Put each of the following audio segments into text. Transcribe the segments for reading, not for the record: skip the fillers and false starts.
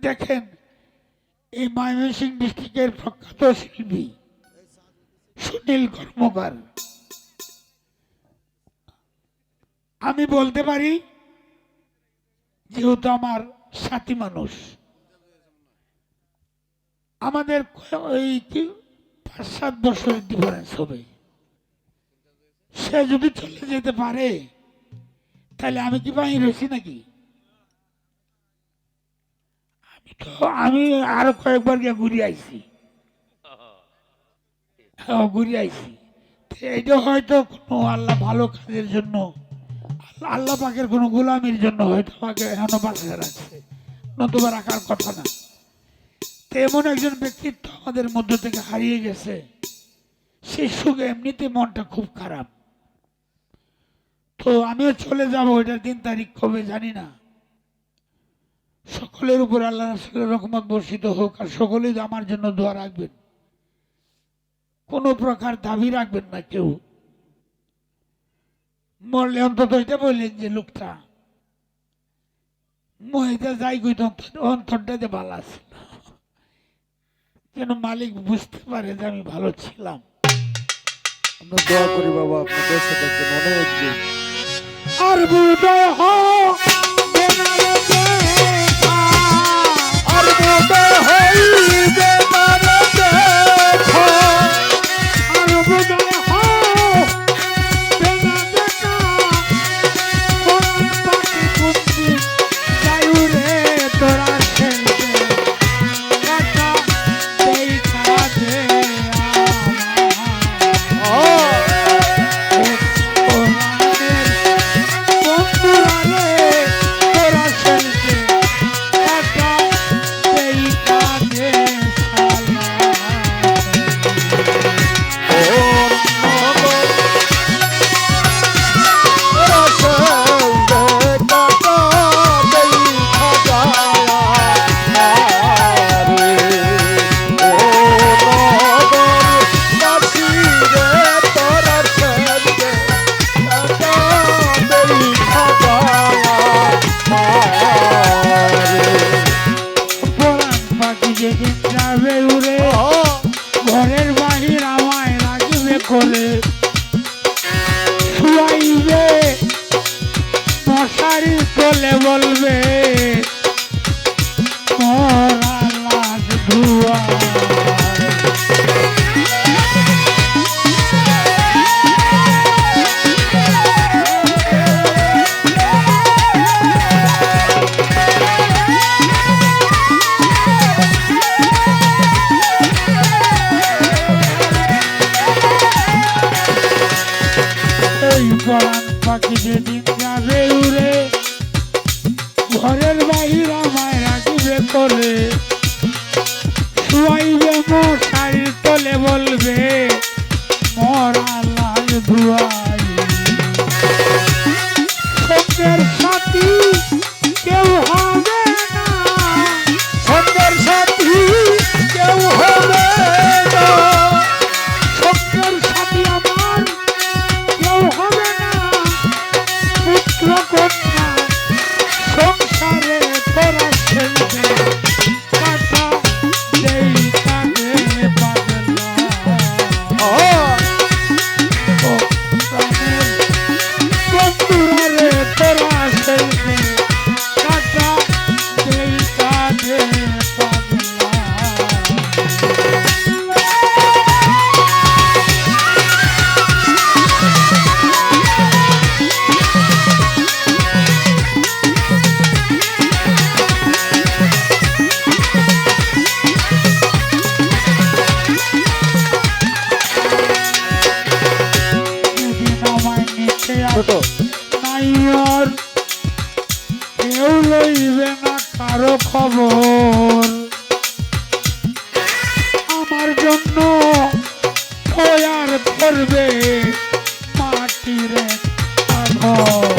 দেখেন এই ময়মনসিংহ ডিস্ট্রিক্টের প্রখ্যাত শিল্পী সুনীল কর্মকার, আমি বলতে পারি যেহেতু আমার সাথী মানুষ, আমাদের ওই 5-7 বছরের ডিফারেন্স হবে। সে যদি চলে যেতে পারে তাহলে আমি কি বাহির হয়েছি নাকি? আমি আরো কয়েকবার গিয়ে ঘুরে আইছি, ঘুরে আইছি। এইটা হয়তো কোনো আল্লাহ ভালো কাজের জন্য, আল্লাহ পাকের কোনো গোলামির জন্য হয়তো আমাকে এখনো বাঁচিয়ে রাখছে, নতুবা রাখার কথা না। তো এমন একজন ব্যক্তিত্ব আমাদের মধ্য থেকে হারিয়ে গেছে, সেই সুখে এমনিতে মনটা খুব খারাপ। তো আমিও চলে যাব, ওইটার 3 তারিখ কবে জানি না। সকলের উপর আল্লাহ রাসূলের রহমত বর্ষিত হোক, আর সকলেই আমার জন্য দোয়া রাখবেন, কোনো প্রকার দাবি রাখবেন না কেউ। মরলে অন্তত এটা বললেন যে লোকটা মহিতা যাই কই অন্তরটাতে ভালো আছে, যেন মালিক বুঝতে পারে যে আমি ভালো ছিলাম। আমরা দোয়া করি বাবা আপনার দেশে থাকবেন অনেক দিন। আর বুদয় হবে না রে দেখা, আর বোধহয় হইবে না রে দেখা, আর বুদয় হবে না দেখা, কোরআন পাকে কুন্দি যাইউ রে তোরা খেলতে, কাটা দেখা দে যেদিন যাবে উড়ে, ঘরের বাহির আমায় রাখবে করে, শুয়াইবে মশারি তোলে বলবে মরা লাশ ধোয়া। পরাণ পাখি যেদিন যাবে উড়ে, ঘরের বাহির আমায় রাখিবে করে, শুয়াইবে মশারির তলে বলবে মরা লাশ ধুয়াই। সত্যের সাথী কেউ হবে না, সন্ধ্যের সাথী কেউ হবে না, সত্যের সাথী আমার কেউ হবে না, পুত্র কন্যা সংসারে তোরা খেলবে, কাটা দেই কানে পাগলা। ও প্রাণের বন্ধুরা রে তোরা খেলবে, কাটা দেই কানে পাগলা। ছোট নাইয়র কেউ লইবে না কারো খবর, আমার জন্য তৈয়ার করবে মাটির একটা ঘর।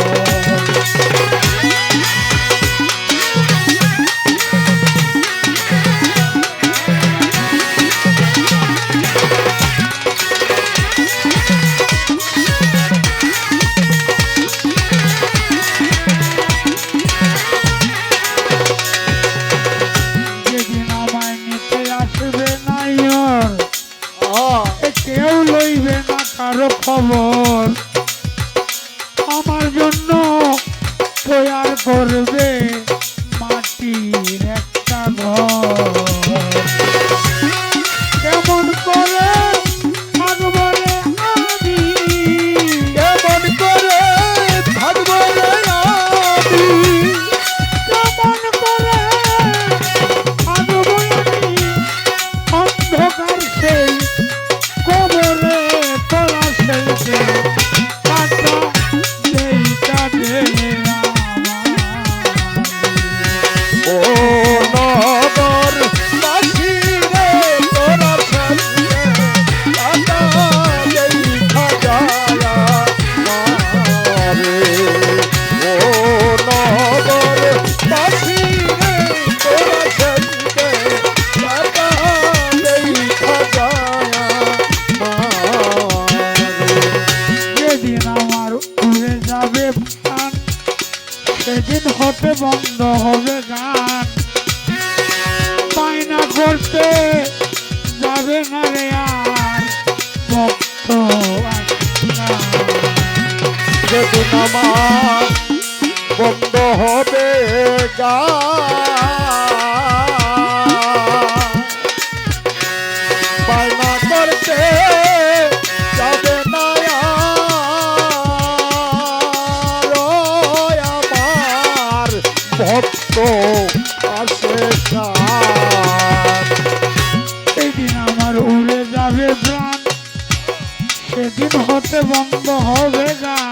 করতে যাবে না রে আর ভক্ত আপনার। যেদিন আমার বন্ধ হবে গান, বায়না করতে যাবে না আর আমার ভক্ত আসে কার। সেদিন আমার উড়ে যাবে প্রাণ, সেদিন হতে বন্ধ হবে গান।